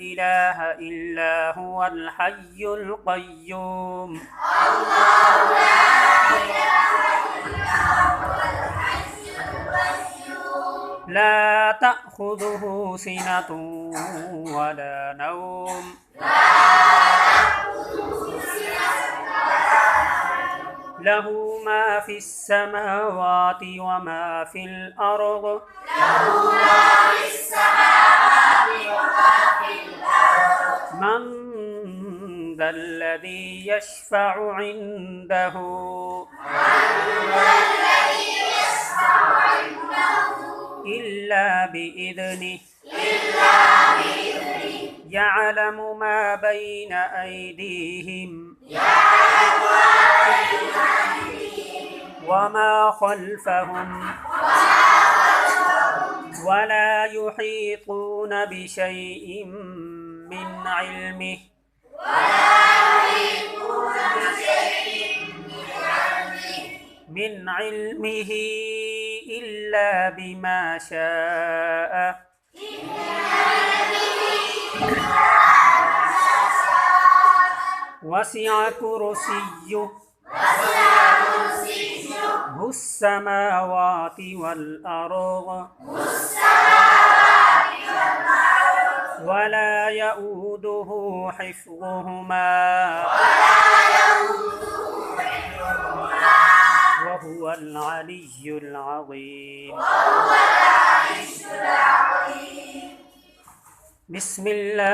إله إلا هو الحي القيوم الله لا إله إلا هو الحي القيوم لا تأخذه سنة ولا نوم له ما في السماوات وما في الأرض له ما في السماوات وما في الأرض من ذا الذي يشفع عنده الذي يشفع عنده إلا بإذنه يعلم ما بين أيديهم وما خلفهم ولا يحيطون بشيء من علمه إلا بما شاء وسع كرسيه السماوات والأرض ولا يؤوده حفظهما وهو العلي العظيم بسم الله